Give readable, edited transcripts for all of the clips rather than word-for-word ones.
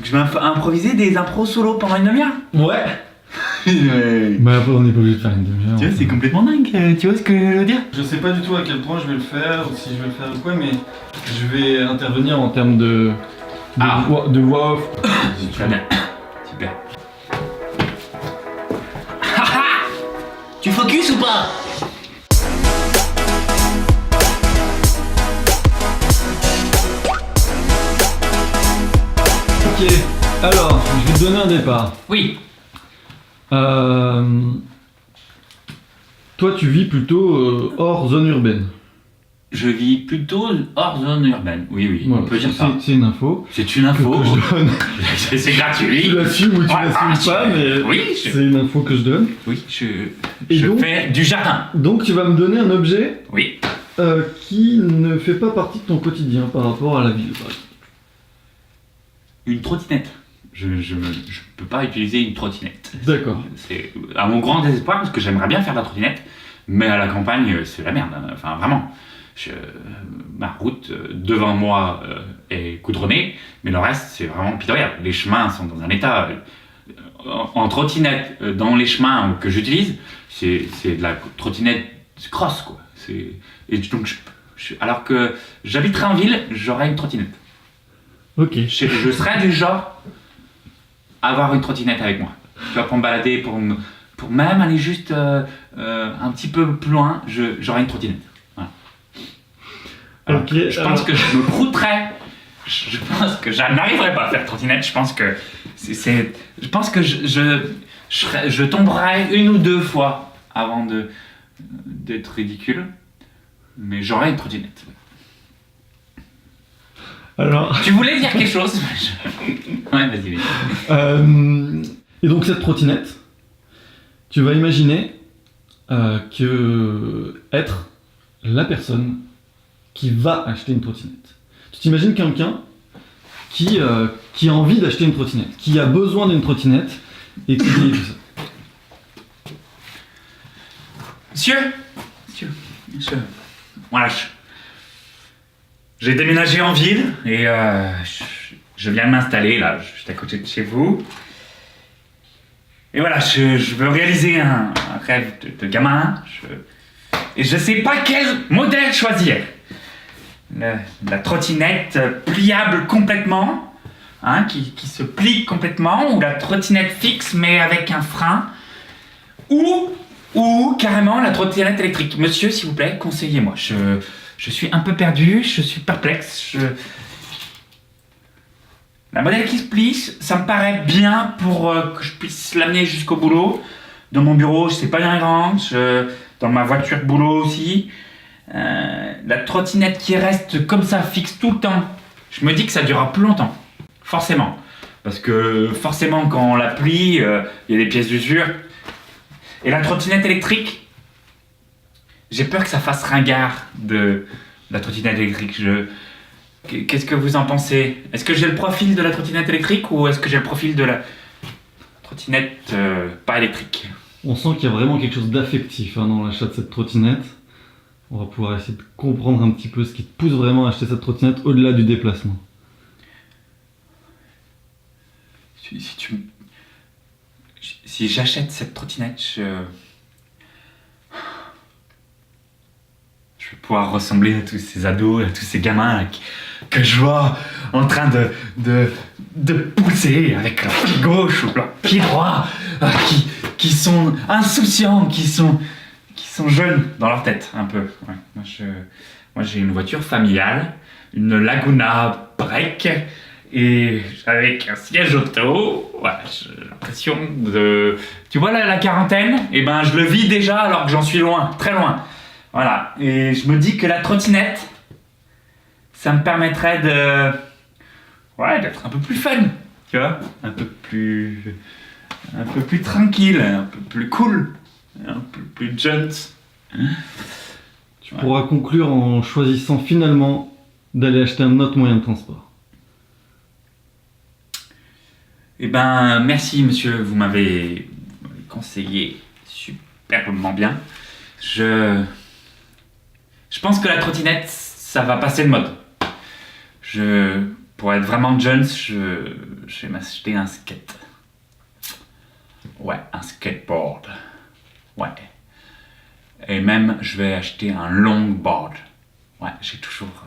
Je vais improviser des impros solo pendant une demi-heure. Ouais. Ouais. Bah on n'est pas obligé de faire une demi-heure. Tu vois, c'est complètement dingue, tu vois ce que je veux dire? Je sais pas du tout à quel point je vais le faire, ou si je vais le faire ou quoi, mais je vais intervenir en termes de voix off. Très bien. Super. Tu focus ou pas? Ok, alors, je vais te donner un départ. Oui. Toi, tu vis plutôt hors zone urbaine. Je vis plutôt hors zone urbaine. Oui, Voilà, on peut dire ça. C'est une info. C'est une info. Que je donne. C'est gratuit. Tu l'assumes ou tu l'assumes pas, mais Oui, c'est une info que je donne. oui, Et je donc- fais du jardin. Donc, tu vas me donner un objet Oui. qui ne fait pas partie de ton quotidien par rapport à la ville. par exemple. Une trottinette. Je peux pas utiliser une trottinette. D'accord. C'est à mon grand désespoir parce que j'aimerais bien faire de la trottinette, mais à la campagne, c'est la merde. Enfin, vraiment. Ma route devant moi est goudronnée, mais le reste, c'est vraiment pitoyable. Les chemins sont dans un état. En trottinette, dans les chemins que j'utilise, c'est de la trottinette cross, quoi. Et donc, alors que j'habiterais en ville, j'aurais une trottinette. Ok. Je serais du genre à avoir une trottinette avec moi. Tu vois, pour me balader, pour même aller juste un petit peu plus loin, j'aurais une trottinette. Voilà. Alors, Ok, je pense que je me croûterais. Je pense que je n'arriverais pas à faire trottinette. Je pense que je pense que je tomberais une ou deux fois avant d'être ridicule. Mais j'aurais une trottinette. Alors. Tu voulais dire quelque chose? Ouais, vas-y. Et donc cette trottinette, tu vas imaginer que être la personne qui va acheter une trottinette. Tu t'imagines quelqu'un qui a envie d'acheter une trottinette, qui a besoin d'une trottinette et qui dit tout ça. Monsieur. Voilà, j'ai déménagé en ville et je viens de m'installer là, juste à côté de chez vous. Et voilà, je veux réaliser un rêve de gamin. Et je sais pas quel modèle choisir. La trottinette pliable complètement, hein, qui se plie complètement, ou la trottinette fixe mais avec un frein, ou carrément la trottinette électrique. Monsieur, s'il vous plaît, conseillez-moi. Je suis un peu perdu, je suis perplexe. La modèle qui se plie, ça me paraît bien pour que je puisse l'amener jusqu'au boulot. Dans mon bureau, c'est pas bien grand. Dans ma voiture boulot aussi. La trottinette qui reste comme ça, fixe tout le temps, je me dis que ça durera plus longtemps. Forcément. Parce que forcément, quand on la plie, il y a des pièces d'usure. Et la trottinette électrique, j'ai peur que ça fasse ringard de la trottinette électrique. Qu'est-ce que vous en pensez? Est-ce que j'ai le profil de la trottinette électrique ou est-ce que j'ai le profil de la trottinette pas électrique? On sent qu'il y a vraiment quelque chose d'affectif dans l'achat de cette trottinette. On va pouvoir essayer de comprendre un petit peu ce qui te pousse vraiment à acheter cette trottinette au-delà du déplacement. Si j'achète cette trottinette, je vais pouvoir ressembler à tous ces ados, à tous ces gamins là, que je vois en train de pousser avec leur pied gauche ou leur pied droit, qui sont insouciants, qui sont jeunes dans leur tête un peu. Ouais. Moi j'ai une voiture familiale, une Laguna Break, et avec un siège auto. Voilà, j'ai l'impression de... Tu vois la quarantaine? Et ben je le vis déjà alors que j'en suis loin, très loin. Voilà, et je me dis que la trottinette, ça me permettrait d'être un peu plus fun, tu vois, un peu plus tranquille, un peu plus cool, un peu plus jeunes. Tu pourras conclure en choisissant finalement d'aller acheter un autre moyen de transport. Eh ben, merci monsieur, vous m'avez conseillé superbement bien. Je pense que la trottinette, ça va passer de mode. pour être vraiment Jones, je vais m'acheter un skate. Ouais, un skateboard. Ouais. Et même, je vais acheter un longboard. Ouais, j'ai toujours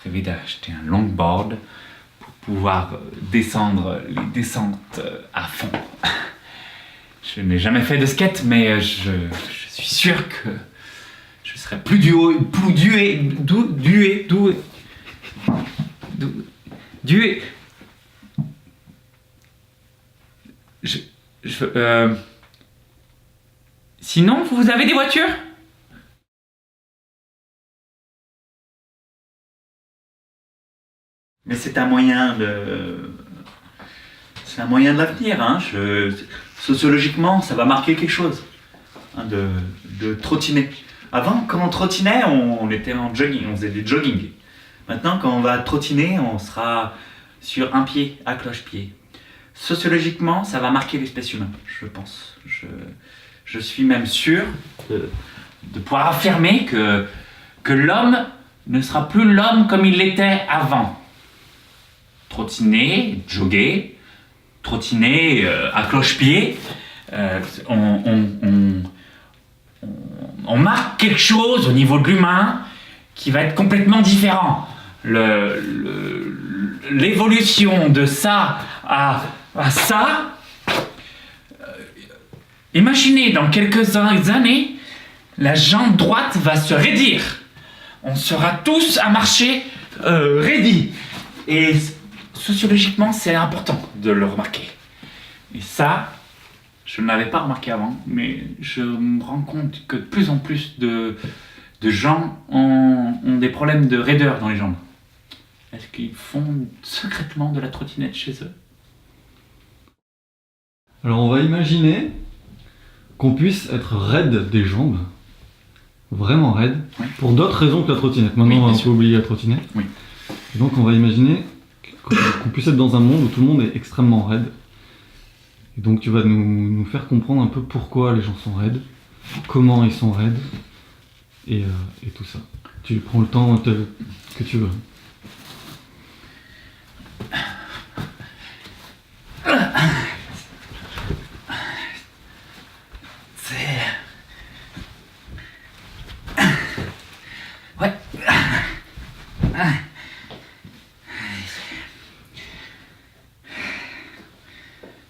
rêvé d'acheter un longboard pour pouvoir descendre les descentes à fond. Je n'ai jamais fait de skate, mais je suis sûr que je serai plus dué. Sinon, vous avez des voitures? Mais c'est un moyen de l'avenir, hein. Sociologiquement, ça va marquer quelque chose, hein, de trottiner. Avant, quand on trottinait, on était en jogging, on faisait du jogging. Maintenant, quand on va trottiner, on sera sur un pied, à cloche-pied. Sociologiquement, ça va marquer l'espèce humaine, je pense. Je suis même sûr de pouvoir affirmer que l'homme ne sera plus l'homme comme il l'était avant. Trottiner, jogger, trottiner à cloche-pied, on marque quelque chose au niveau de l'humain qui va être complètement différent. L'évolution de ça à ça, imaginez dans quelques années, la jambe droite va se raidir. On sera tous à marcher raidis. Et sociologiquement, c'est important de le remarquer. Et ça, je ne l'avais pas remarqué avant, mais je me rends compte que de plus en plus de gens ont des problèmes de raideur dans les jambes. Est-ce qu'ils font secrètement de la trottinette chez eux? Alors on va imaginer qu'on puisse être raide des jambes, vraiment raide, oui, pour d'autres raisons que la trottinette. Maintenant, oui, on va un peu oublier la trottinette. Oui. Et donc on va imaginer qu'on puisse être dans un monde où tout le monde est extrêmement raide. Et donc tu vas nous faire comprendre un peu pourquoi les gens sont raides, comment ils sont raides, et tout ça. Tu prends le temps que tu veux. Ouais.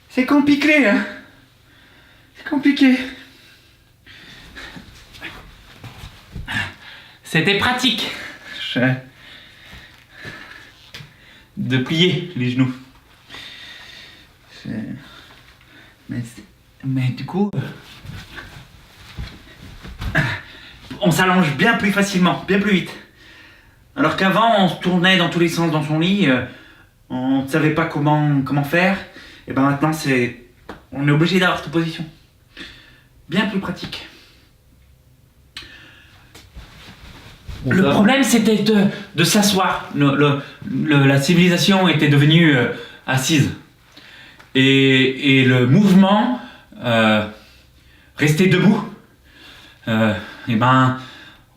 C'est compliqué, hein. C'est compliqué. C'était pratique. De plier les genoux. Mais du coup, on s'allonge bien plus facilement, bien plus vite. Alors qu'avant, on se tournait dans tous les sens dans son lit, on ne savait pas comment faire. Et ben maintenant, on est obligé d'avoir cette position. Bien plus pratique. Le problème, c'était de s'asseoir. La civilisation était devenue assise. Et le mouvement, rester debout, et ben,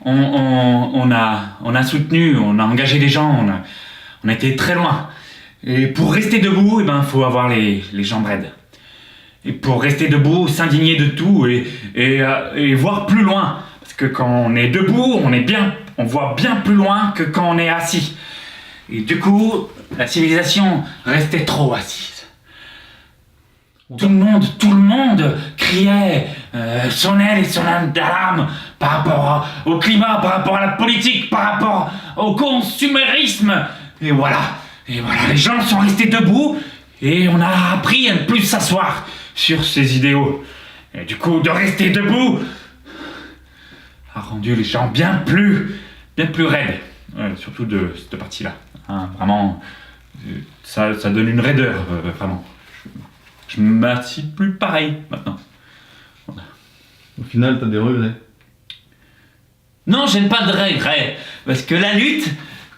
on a soutenu, on a engagé des gens, on a été très loin. Et pour rester debout, et ben, faut avoir les jambes raides. Et pour rester debout, s'indigner de tout et voir plus loin. Parce que quand on est debout, on voit bien plus loin que quand on est assis. Et du coup, la civilisation restait trop assise. Tout le monde criait, sonnait les sonnettes d'alarme par rapport au climat, par rapport à la politique, par rapport au consumérisme. Et voilà, les gens sont restés debout et on a appris à ne plus s'asseoir sur ces idéaux. Et du coup, de rester debout a rendu les gens bien plus raides. Surtout de cette partie-là. Hein, vraiment, ça donne une raideur, vraiment. Je ne m'assis plus pareil maintenant. Voilà. Au final, t'as des regrets? Non, je n'ai pas de regrets. Parce que la lutte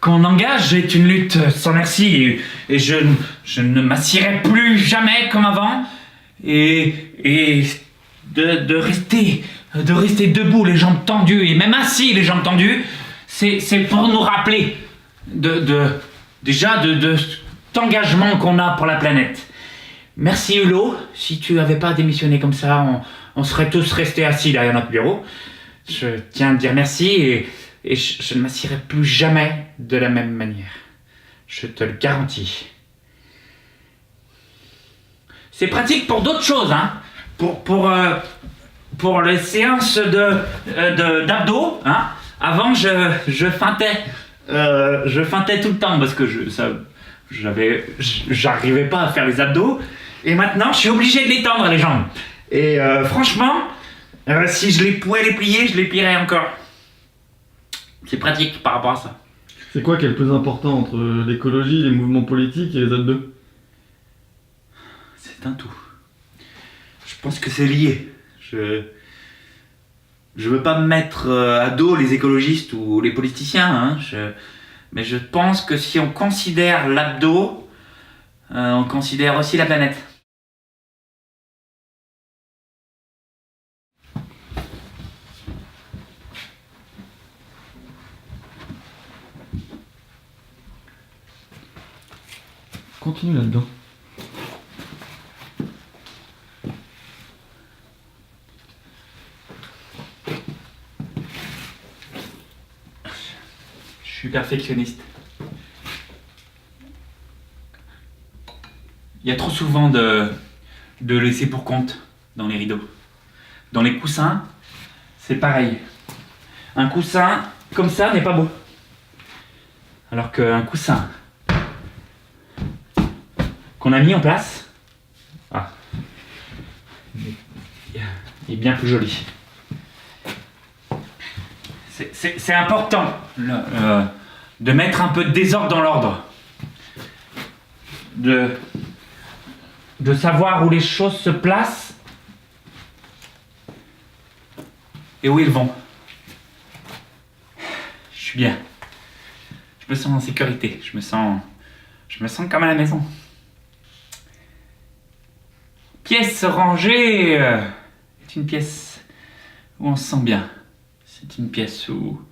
qu'on engage est une lutte sans merci. Et je ne m'assierai plus jamais comme avant. Et de rester debout, les jambes tendues, et même assis, les jambes tendues, c'est pour nous rappeler de déjà de cet engagement qu'on a pour la planète. Merci Hulot, si tu n'avais pas démissionné comme ça, on serait tous restés assis derrière notre bureau. Je tiens à te dire merci et je ne m'assierai plus jamais de la même manière. Je te le garantis. C'est pratique pour d'autres choses, hein. Pour les séances d'abdos, hein. Avant, je feintais. Je feintais tout le temps parce que j'arrivais pas à faire les abdos. Et maintenant, je suis obligé de les tendre, les jambes. Et franchement, si je pouvais les plier, je les plierais encore. C'est pratique par rapport à ça. C'est quoi qui est le plus important entre l'écologie, les mouvements politiques et les abdos? C'est un tout. Je pense que c'est lié. Je veux pas me mettre à dos les écologistes ou les politiciens, hein. Mais je pense que si on considère l'abdo, on considère aussi la planète. Continue là-dedans. Je suis perfectionniste. Il y a trop souvent de laisser pour compte dans les rideaux. Dans les coussins, c'est pareil. Un coussin comme ça n'est pas beau. Alors qu'un coussin qu'on a mis en place, il est bien plus joli. C'est important de mettre un peu de désordre dans l'ordre. De savoir où les choses se placent et où ils vont. Je suis bien. Je me sens en sécurité. Je me sens comme à la maison. Pièce rangée est une pièce où on se sent bien. C'est une pièce où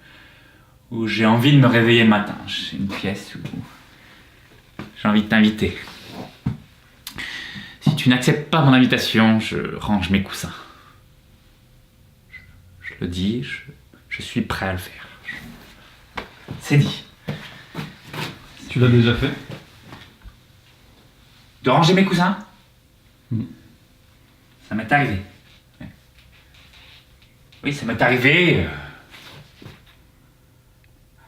j'ai envie de me réveiller le matin. C'est une pièce où j'ai envie de t'inviter. Si tu n'acceptes pas mon invitation, je range mes coussins. Je le dis, je suis prêt à le faire. C'est dit. Tu l'as déjà fait? De ranger mes coussins? Ça m'est arrivé. Ouais. Oui, ça m'est arrivé à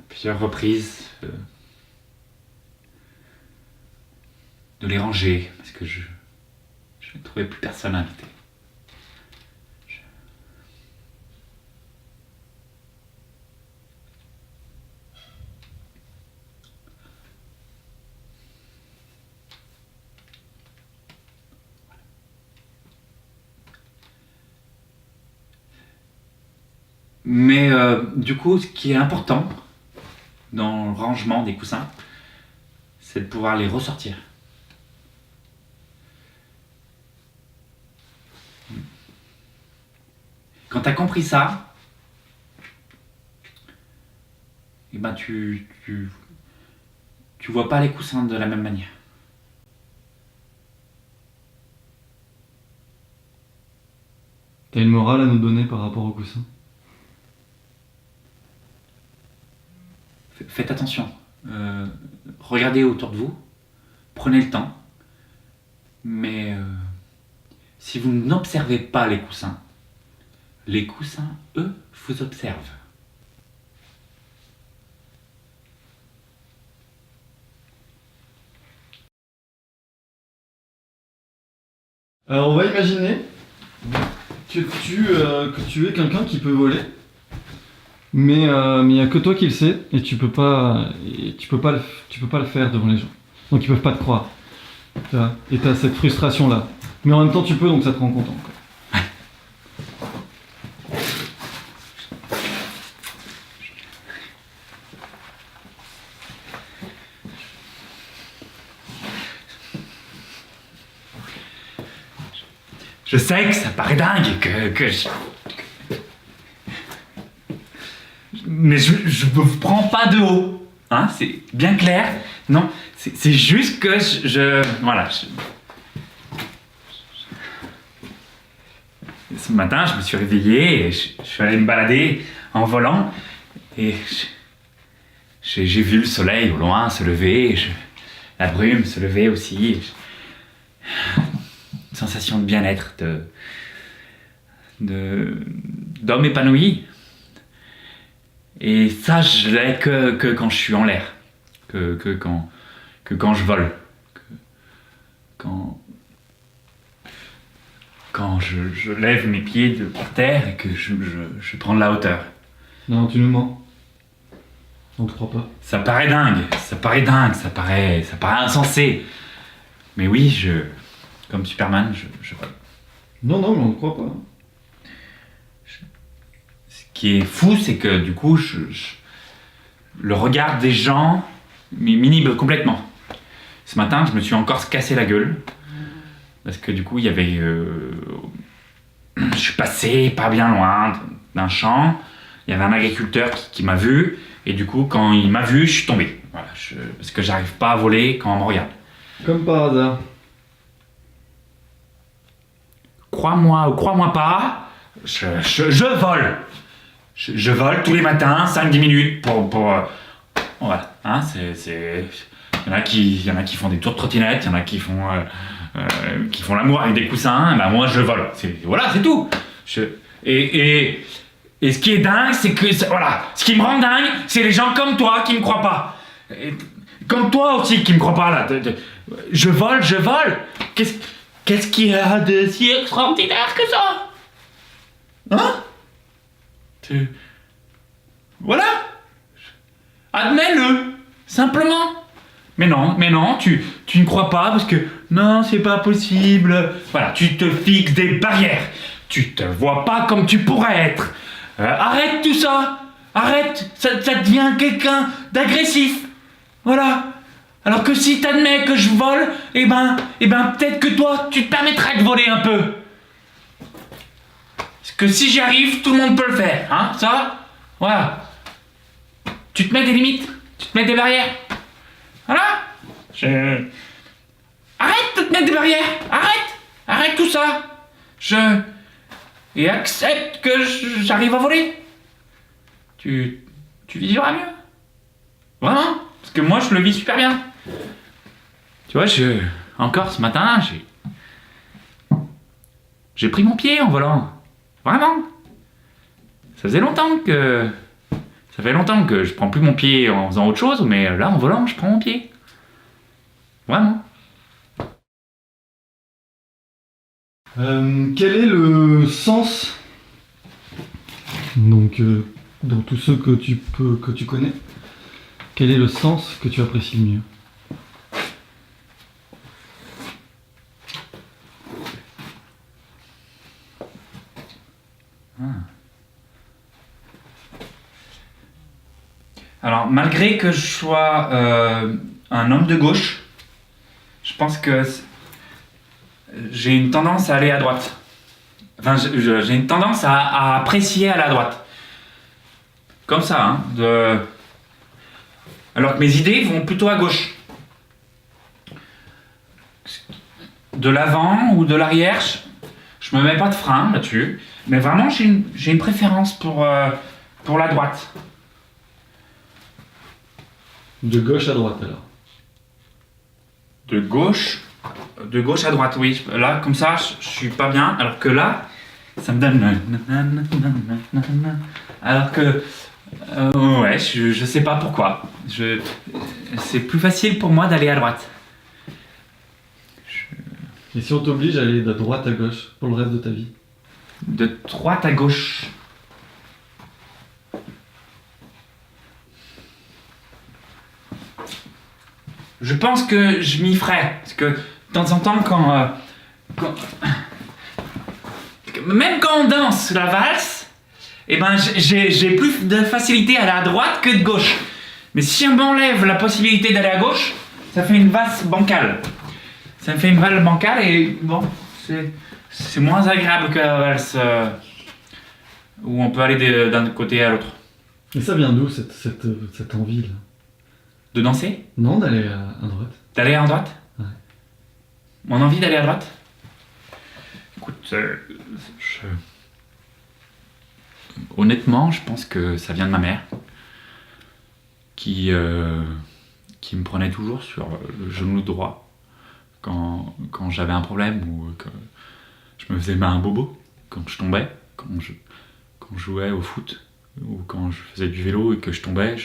plusieurs reprises de les ranger parce que je ne trouvais plus personne à inviter. Mais du coup, ce qui est important dans le rangement des coussins, c'est de pouvoir les ressortir. Quand tu as compris ça, eh ben tu vois pas les coussins de la même manière. T'as une morale à nous donner par rapport aux coussins? Faites attention. Regardez autour de vous. Prenez le temps. Mais si vous n'observez pas les coussins, eux, vous observent. Alors on va imaginer que tu es quelqu'un qui peut voler, mais il n'y a que toi qui le sais et tu peux pas le faire devant les gens. Donc ils peuvent pas te croire. Tu vois, et t'as cette frustration là. Mais en même temps tu peux, donc ça te rend content, quoi. Je sais que ça paraît dingue, mais je me prends pas de haut. Hein, c'est bien clair. Non, c'est juste que voilà. Ce matin, je me suis réveillé et je suis allé me balader en volant et j'ai vu le soleil au loin se lever, la brume se lever aussi. Une sensation de bien-être, d'homme épanoui. Et ça, je l'ai que quand je suis en l'air, que quand je vole, quand je lève mes pieds par terre et que je prends de la hauteur. Non, tu nous mens. On te croit pas. Ça paraît dingue, ça paraît insensé. Mais oui, comme Superman, je vole. Non, mais on te croit pas. Ce qui est fou, c'est que du coup, le regard des gens m'inhibe complètement. Ce matin, je me suis encore cassé la gueule. Parce que du coup, il y avait... je suis passé pas bien loin d'un champ. Il y avait un agriculteur qui m'a vu. Et du coup, quand il m'a vu, je suis tombé. Voilà, parce que j'arrive pas à voler quand on me regarde. Comme par hasard. Crois-moi ou crois-moi pas, je vole. Je vole tous les matins, 5-10 minutes pour voilà, hein, il y en a qui font des tours de trottinette, il y en a qui font l'amour avec des coussins, ben moi je vole. Voilà, c'est tout. Et ce qui est dingue, c'est que voilà, ce qui me rend dingue, c'est les gens comme toi qui me croient pas. Et, comme toi aussi qui me croient pas là. Je vole. Qu'est-ce qu'il y a de si extraordinaire que ça? Hein? Voilà. Admets-le. Simplement. Mais non, tu ne crois pas parce que non, c'est pas possible. Voilà, tu te fixes des barrières. Tu te vois pas comme tu pourrais être. Arrête tout ça. Arrête. Ça devient quelqu'un d'agressif. Voilà. Alors que si t'admets que je vole, eh ben, peut-être que toi, tu te permettrais de voler un peu. Parce que si j'y arrive, tout le monde peut le faire, hein, ça? Voilà. Tu te mets des limites, tu te mets des barrières. Voilà. Arrête de te mettre des barrières, arrête tout ça. Et accepte que j'arrive à voler. Tu vivras mieux. Vraiment. Parce que moi, je le vis super bien. Tu vois, encore ce matin, j'ai pris mon pied en volant. Vraiment. Ça fait longtemps que je prends plus mon pied en faisant autre chose, mais là, en volant, je prends mon pied. Vraiment. Quel est le sens, donc, dans tous ceux que tu connais, quel est le sens que tu apprécies le mieux? Alors, malgré que je sois un homme de gauche, je pense que j'ai une tendance à aller à droite. Enfin, j'ai une tendance à apprécier aller à droite. Comme ça, hein. Alors que mes idées vont plutôt à gauche. De l'avant ou de l'arrière, je me mets pas de frein là-dessus. Mais vraiment, j'ai une préférence pour la droite. De gauche à droite, alors. De gauche à droite, oui. Là, comme ça, je suis pas bien. Alors que là, ça me donne... Alors que... ouais, je sais pas pourquoi. C'est plus facile pour moi d'aller à droite. Et si on t'oblige à aller de droite à gauche pour le reste de ta vie? De droite à gauche. Je pense que je m'y ferais. Parce que de temps en temps, même quand on danse la valse, eh ben, j'ai plus de facilité à aller à droite que de gauche. Mais si on m'enlève la possibilité d'aller à gauche, ça fait une valse bancale. Ça me fait une valse bancale et bon, c'est moins agréable que la valse où on peut aller d'un côté à l'autre. Et ça vient d'où cette envie là? De danser? Non, d'aller à droite. D'aller à droite? Ouais. Mon envie d'aller à droite? Écoute, honnêtement, je pense que ça vient de ma mère, qui me prenait toujours sur le genou droit quand j'avais un problème ou que je me faisais un bobo, quand je tombais, quand je jouais au foot ou quand je faisais du vélo et que je tombais.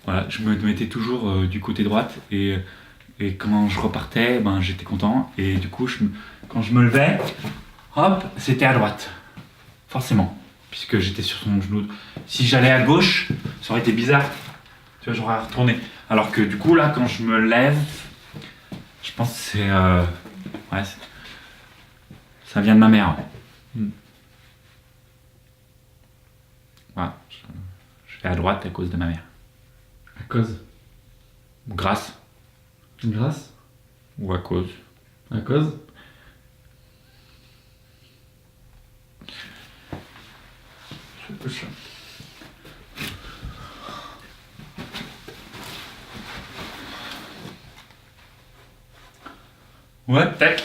Voilà, je me mettais toujours du côté droite et quand je repartais, ben, j'étais content et du coup, quand je me levais, hop, c'était à droite, forcément, puisque j'étais sur son genou. Si j'allais à gauche, ça aurait été bizarre, tu vois, j'aurais retourné. Alors que du coup, là, quand je me lève, je pense que c'est... ouais, ça vient de ma mère. Ouais. Voilà, je vais à droite à cause de ma mère. À cause. Ou grâce. Grâce. Ou à cause. À cause. C'est ça. Ouais, tac.